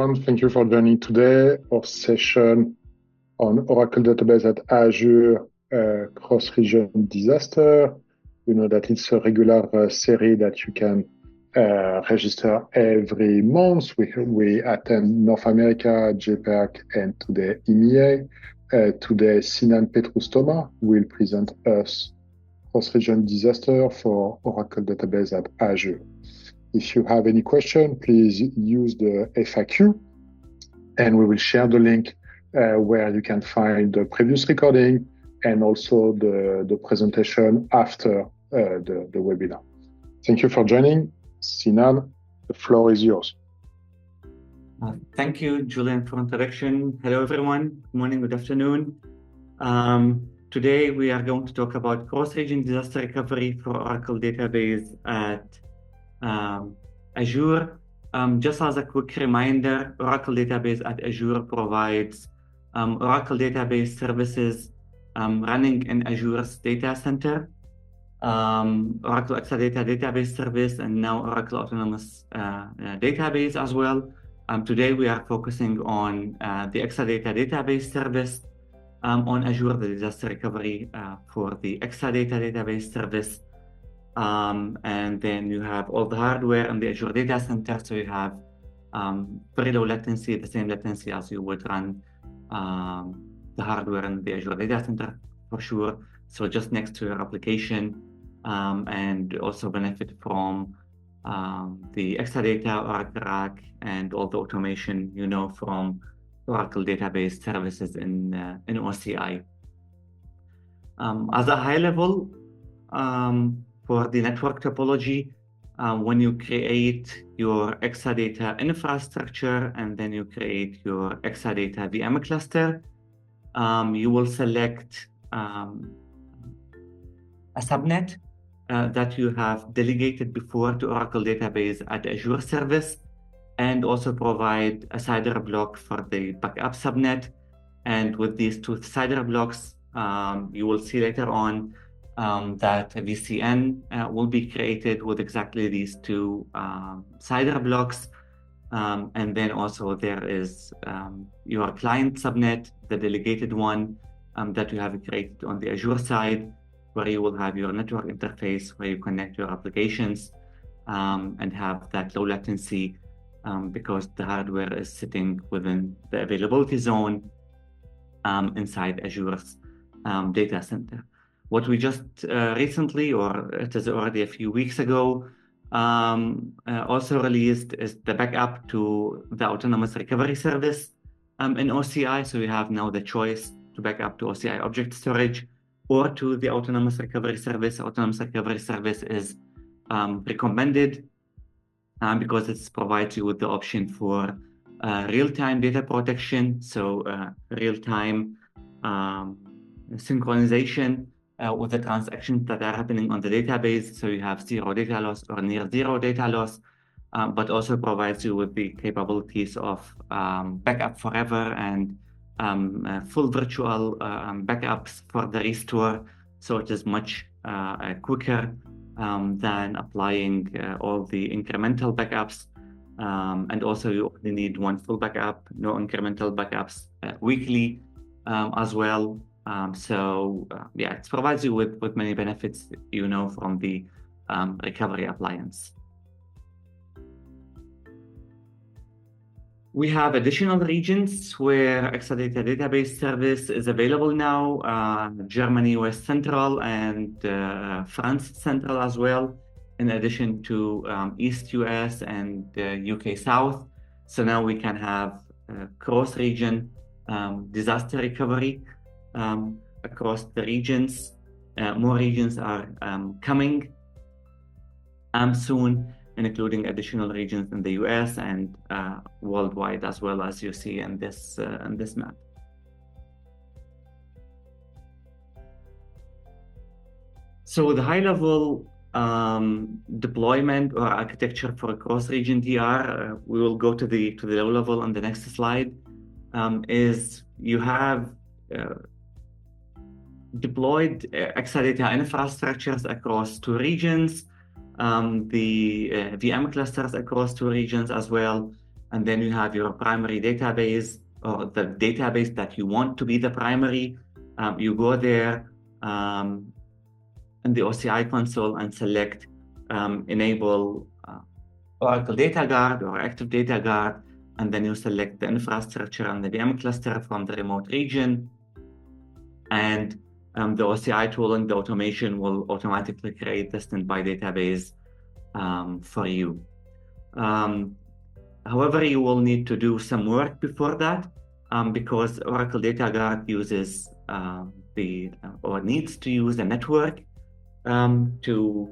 everyone. Thank you for joining today our session on Oracle Database at Azure cross-region disaster. You know that it's a regular series that you can register every month. We attend North America, JPAC, and today EMEA. Today, Sinan, Petrus, Toma will present us cross-region disaster for Oracle Database at Azure. If you have any question, please use the FAQ, and we will share the link where you can find the previous recording and also the presentation after the webinar. Thank you for joining. Sinan, the floor is yours. Thank you, Julian, for introduction. Hello, everyone. Good morning, good afternoon. Today, we are going to talk about cross-region disaster recovery for Oracle Database at Azure. Just as a quick reminder, Oracle Database at Azure provides Oracle Database services running in Azure's data center, Oracle Exadata Database Service, and now Oracle Autonomous Database as well. Today, we are focusing on the Exadata Database Service on Azure, the disaster recovery for the Exadata Database Service. And then you have all the hardware in the Azure data center. So you have very low latency, the same latency as you would run the hardware in the Azure data center for sure. So just next to your application, and also benefit from the Exadata, Oracle RAC, and all the automation, you know, from Oracle Database Services in OCI. As a high level, for the network topology, when you create your Exadata infrastructure and then you create your Exadata VM cluster, you will select a subnet that you have delegated before to Oracle Database at Azure service, and also provide a CIDR block for the backup subnet. And with these two CIDR blocks, you will see later on that a VCN will be created with exactly these two CIDR blocks. And then also there is your client subnet, the delegated one that you have created on the Azure side, where you will have your network interface, where you connect your applications and have that low latency because the hardware is sitting within the availability zone inside Azure's data center. What we just recently, or it is already a few weeks ago, also released is the backup to the Autonomous Recovery Service in OCI. So we have now the choice to back up to OCI Object Storage or to the Autonomous Recovery Service. Autonomous Recovery Service is recommended because it provides you with the option for real-time data protection, so real-time synchronization with the transactions that are happening on the database. So you have zero data loss or near zero data loss, but also provides you with the capabilities of backup forever and full virtual backups for the restore. So it is much quicker than applying all the incremental backups. And also you only need one full backup, no incremental backups weekly as well. Yeah, it provides you with many benefits, you know, from the recovery appliance. We have additional regions where Exadata Database Service is available now, Germany West Central and France Central as well, in addition to East US and UK South. So now we can have cross-region disaster recovery across the regions. More regions are coming soon, including additional regions in the US and worldwide as well, as you see in this map. So the high-level deployment or architecture for a cross-region DR, we will go to the low level on the next slide, is you have deployed Exadata infrastructures across two regions, the VM clusters across two regions as well, and then you have your primary database, or the database that you want to be the primary. You go there in the OCI console and select enable Oracle Data Guard or Active Data Guard, and then you select the infrastructure and the VM cluster from the remote region. And the OCI tooling, the automation will automatically create the standby database for you. However, you will need to do some work before that because Oracle Data Guard uses or needs to use a network to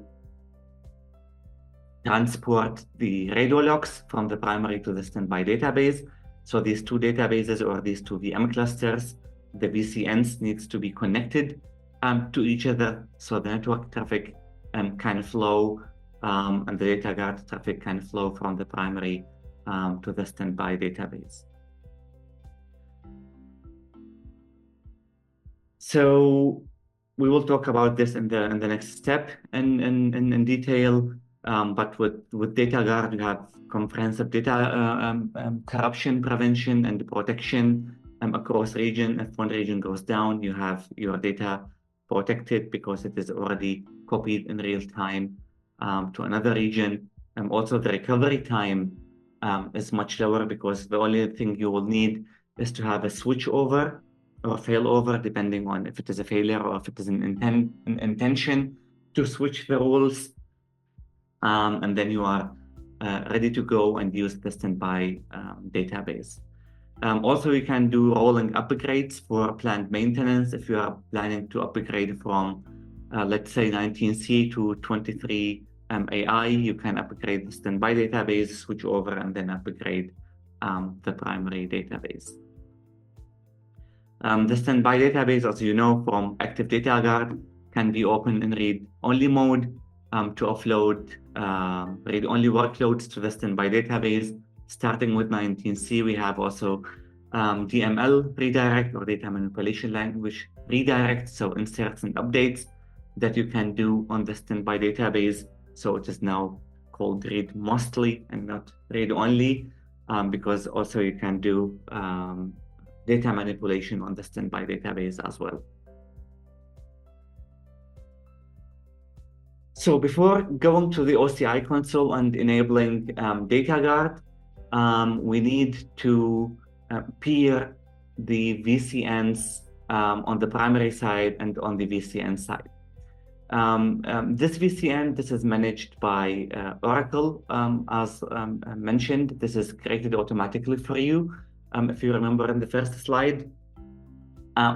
transport the radio logs from the primary to the standby database. So these two databases or these two VM clusters, the VCNs needs to be connected to each other, so the network traffic can flow and the data guard traffic can flow from the primary to the standby database. So we will talk about this in the next step in detail. But with Data Guard, you have comprehensive data corruption prevention and protection across region. If one region goes down, you have your data protected because it is already copied in real time to another region. Also, the recovery time is much lower because the only thing you will need is to have a switch over or failover, depending on if it is a failure or if it is an intention to switch the rules. And then you are ready to go and use the standby database. Also, you can do rolling upgrades for planned maintenance. If you are planning to upgrade from, let's say, 19C to 23 AI, you can upgrade the standby database, switch over, and then upgrade the primary database. The standby database, as you know, from Active Data Guard, can be open in read-only mode to offload read-only workloads to the standby database. Starting with 19C, we have also DML redirect or data manipulation language redirect, so inserts and updates that you can do on the standby database. So it is now called read mostly and not read only, because also you can do data manipulation on the standby database as well. So before going to the OCI console and enabling Data Guard, we need to peer the VCNs on the primary side and on the VCN side. This VCN, this is managed by Oracle, as mentioned. This is created automatically for you. If you remember in the first slide,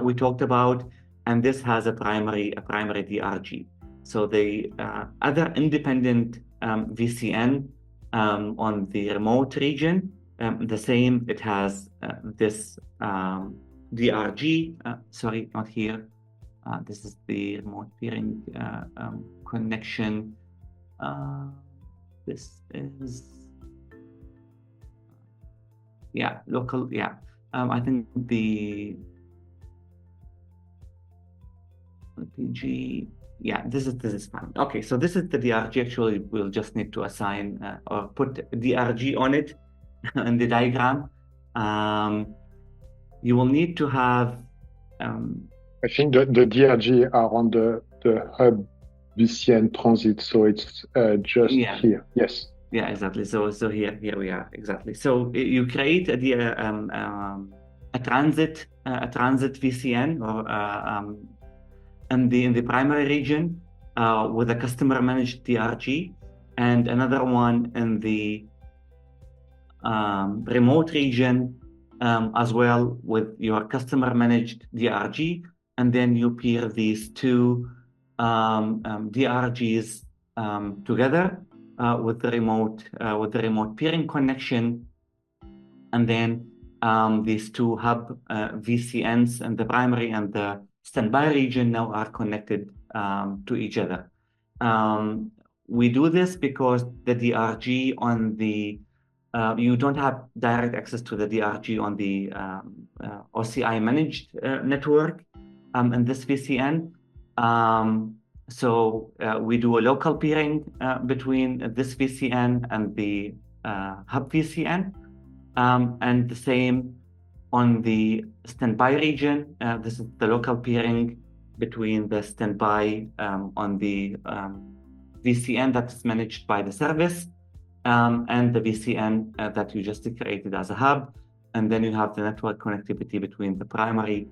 we talked about, and this has a primary DRG. So the other independent VCN on the remote region, the same, it has this DRG, sorry, not here. This is the remote peering connection. This is, yeah, local, yeah. I think the PG, yeah, this is fine. Okay, so this is the DRG. Actually, we'll just need to assign or put DRG on it in the diagram. You will need to have. I think the DRG are on the hub VCN transit, so it's just here. Yes. Yeah, exactly. So here we are exactly. So you create a transit VCN or in the primary region with a customer managed DRG, and another one in the remote region as well with your customer managed DRG, and then you peer these two DRGs together with the remote peering connection, and then these two hub VCNs and the primary and the standby region now are connected to each other. We do this because the DRG on the you don't have direct access to the DRG on the OCI managed network in this VCN. So we do a local peering between this VCN and the hub VCN. And the same on the standby region. This is the local peering between the standby on the VCN that is managed by the service and the VCN that you just created as a hub. And then you have the network connectivity between the primary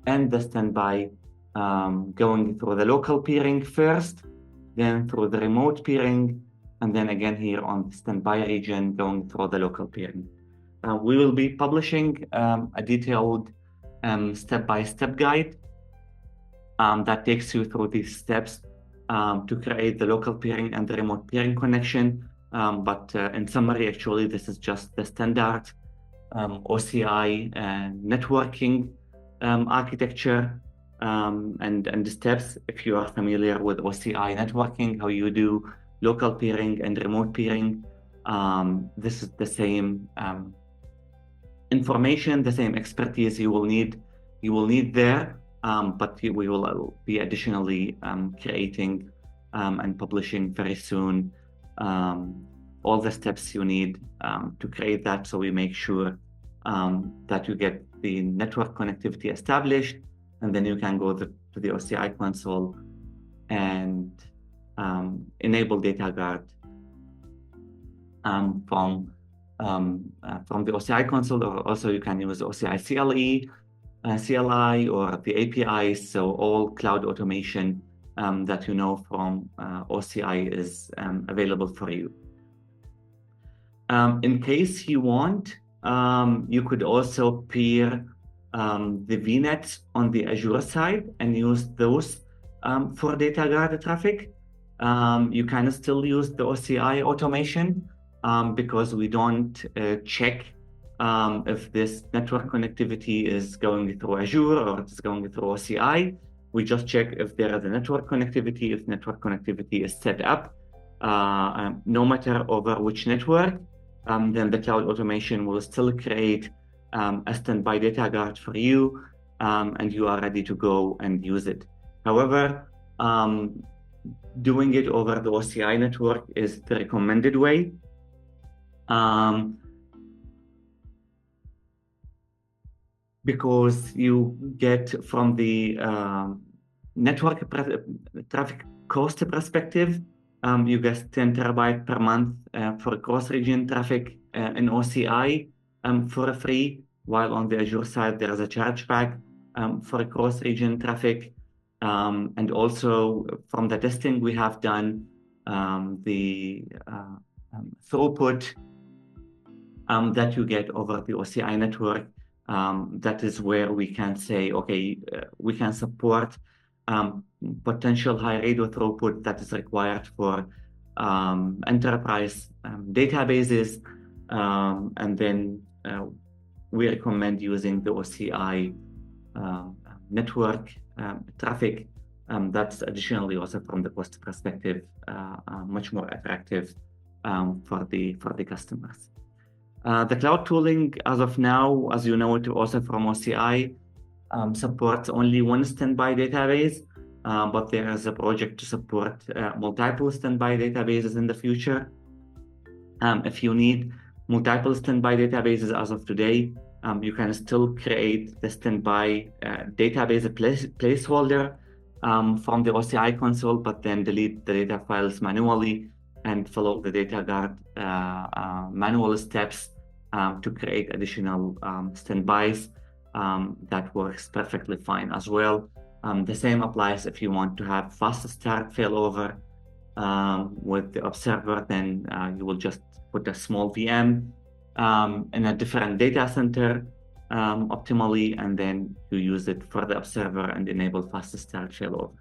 and the standby going through the local peering first, then through the remote peering, and then again here on the standby region going through the local peering. We will be publishing a detailed step-by-step guide that takes you through these steps to create the local peering and the remote peering connection. But in summary, actually, this is just the standard OCI networking architecture and the steps. If you are familiar with OCI networking, how you do local peering and remote peering, this is the same information, the same expertise you will need there, but we will be additionally creating and publishing very soon all the steps you need to create that, so we make sure that you get the network connectivity established, and then you can go to the OCI console and enable DataGuard from the OCI console, or also you can use OCI CLI or the APIs. So all cloud automation that you know from OCI is available for you. In case you want, you could also peer the VNets on the Azure side and use those for DataGuard traffic. You can still use the OCI automation because we don't check if this network connectivity is going through Azure or it's going through OCI. We just check if there is a network connectivity, if network connectivity is set up, no matter over which network, then the cloud automation will still create a standby DataGuard for you, and you are ready to go and use it. However, doing it over the OCI network is the recommended way. Because you get from the network traffic cost perspective, you get 10 terabytes per month for cross-region traffic in OCI for free, while on the Azure side, there is a chargeback for cross-region traffic. And also from the testing we have done, the throughput that you get over the OCI network, that is where we can say, okay, we can support potential high radio throughput that is required for enterprise databases, and then we recommend using the OCI network traffic. That's additionally also from the cost perspective much more attractive for the customers. The cloud tooling, as of now, as you know it also from OCI, supports only one standby database, but there is a project to support multiple standby databases in the future. If you need multiple standby databases as of today, you can still create the standby database placeholder from the OCI console, but then delete the data files manually and follow the DataGuard manual steps to create additional standbys. That works perfectly fine as well. The same applies if you want to have fast start failover with the observer, then you will just put a small VM in a different data center optimally, and then you use it for the observer and enable fast start failover.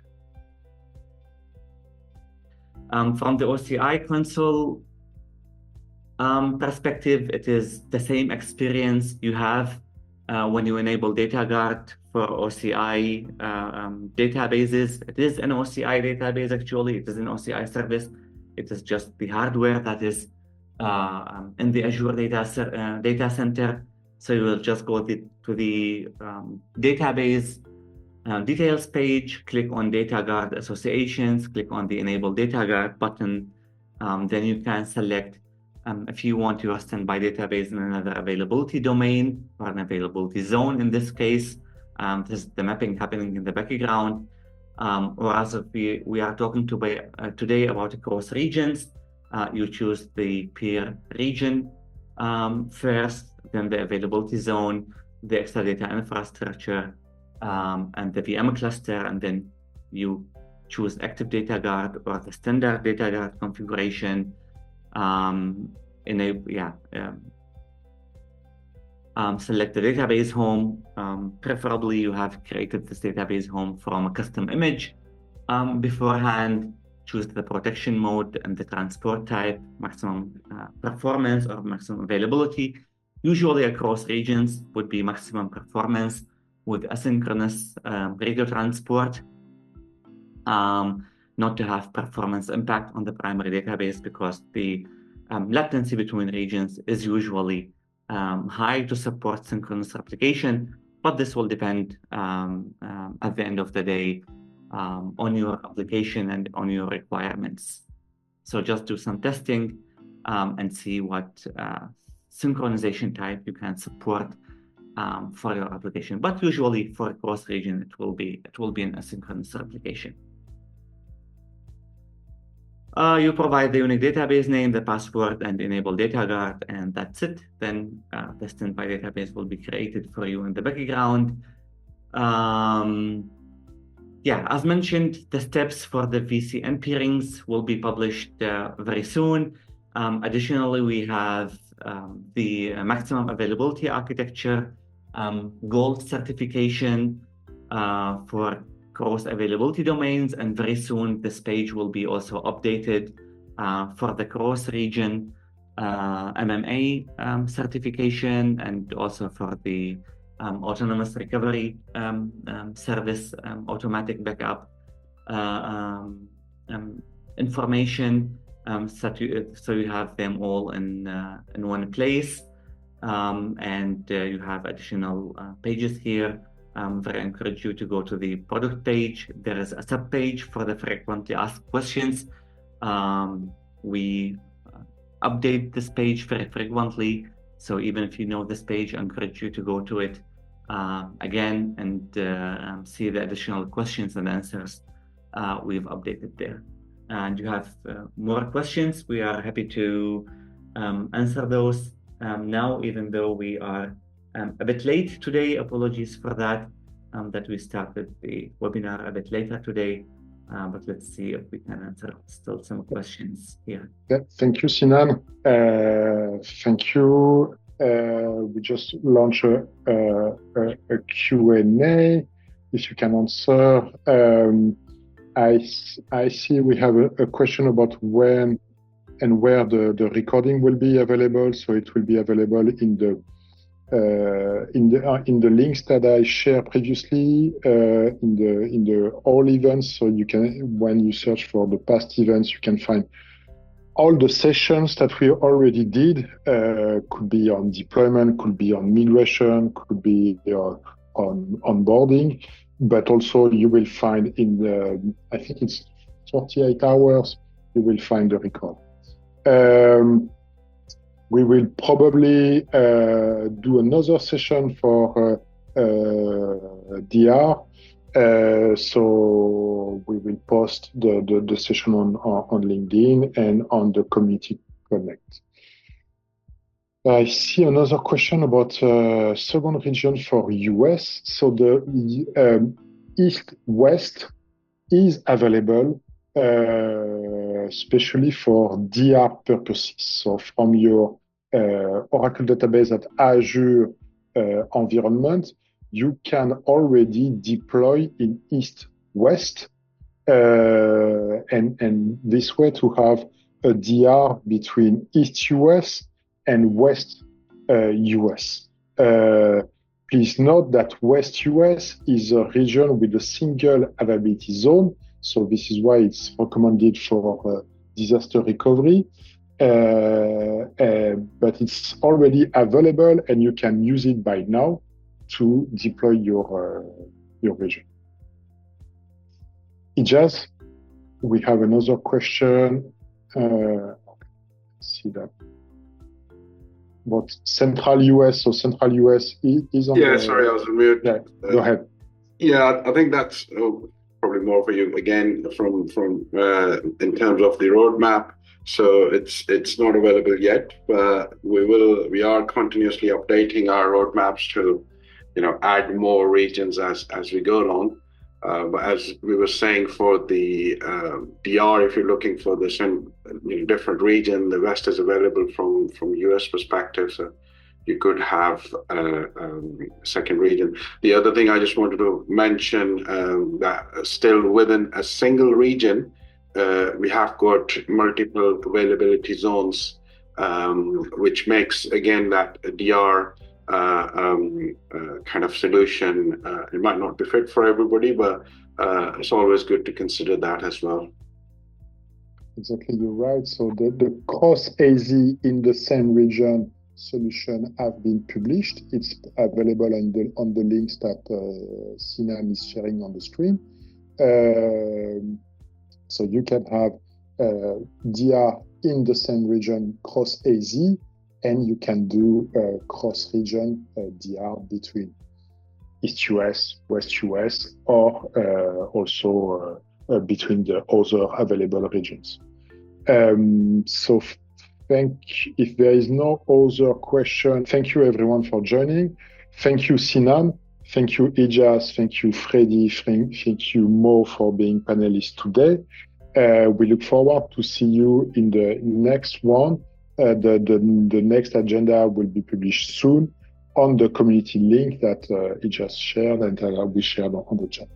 From the OCI console perspective, it is the same experience you have when you enable DataGuard for OCI databases. It is an OCI database, actually. It is an OCI service. It is just the hardware that is in the Azure data center. So you will just go to the database details page, click on DataGuard associations, click on the Enable DataGuard button. Then you can select If you want your standby database in another availability domain or an availability zone, in this case, this is the mapping happening in the background. Whereas if we are talking today about across regions, you choose the peer region first, then the availability zone, the Exadata infrastructure, and the VM cluster, and then you choose Active Data Guard or the standard Data Guard configuration. Select the database home. Preferably, you have created this database home from a custom image beforehand. Choose the protection mode and the transport type, maximum performance or maximum availability. Usually across regions would be maximum performance with asynchronous radio transport. Not to have performance impact on the primary database because the latency between regions is usually high to support synchronous replication, but this will depend at the end of the day on your application and on your requirements. So just do some testing and see what synchronization type you can support for your application. But usually for cross region, it will be an asynchronous replication. You provide the unique database name, the password, and enable data guard, and that's it. Then the standby database will be created for you in the background. As mentioned, the steps for the VCN peerings will be published very soon. Additionally, we have the maximum availability architecture, gold certification for cross availability domains, and very soon this page will be also updated for the cross region MMA certification, and also for the autonomous recovery service, automatic backup information, so you have them all in one place, and you have additional pages here. I encourage you to go to the product page. There is a sub-page for the frequently asked questions. We update this page very frequently. So even if you know this page, I encourage you to go to it again and see the additional questions and answers we've updated there. And you have more questions. We are happy to answer those now, even though we are a bit late today. Apologies for that, that we started the webinar a bit later today, but let's see if we can answer still some questions here. Yeah, thank you, Sinan. Thank you. We just launched a Q&A. If you can answer, I see we have a question about when and where the recording will be available. So it will be available in the links that I shared previously in the all events. So you can, when you search for the past events, you can find all the sessions that we already did. Could be on deployment, could be on migration, could be on onboarding, but also you will find in the, I think it's 48 hours, you will find the record. We will probably do another session for DR. So we will post the session on LinkedIn and on the Community Connect. I see another question about second region for US. So the East-West is available, especially for DR purposes. So from your Oracle Database at Azure environment, you can already deploy in East-West, and this way to have a DR between East US and West US. Please note that West US is a region with a single availability zone. So this is why it's recommended for disaster recovery. But it's already available and you can use it by now to deploy your region. Ijaz, we have another question. Let's see that. what Central US. So Central US is on Yeah, sorry, I was on mute. Yeah, go ahead. Yeah, I think that's probably more for you again from in terms of the roadmap. So it's not available yet, but we are continuously updating our roadmaps to, add more regions as we go along. But as we were saying for the DR, if you're looking for the different region, the West is available from US perspective. So you could have a second region. The other thing I just wanted to mention, that still within a single region, we have got multiple availability zones, which makes, again, that DR kind of solution, it might not be fit for everybody, but it's always good to consider that as well. Exactly, you're right. So the cross AZ in the same region solution have been published. It's available on the links that Sinan is sharing on the screen. So you can have DR in the same region cross AZ, and you can do cross region DR between East US, West US, or also between the other available regions. So if there is no other question, thank you everyone for joining. Thank you, Sinan. Thank you, Ijaz. Thank you, Freddy. Thank you, Mo, for being panelists today. We look forward to see you in the next one. The next agenda will be published soon on the community link that Ijaz shared and that will be shared on the chat.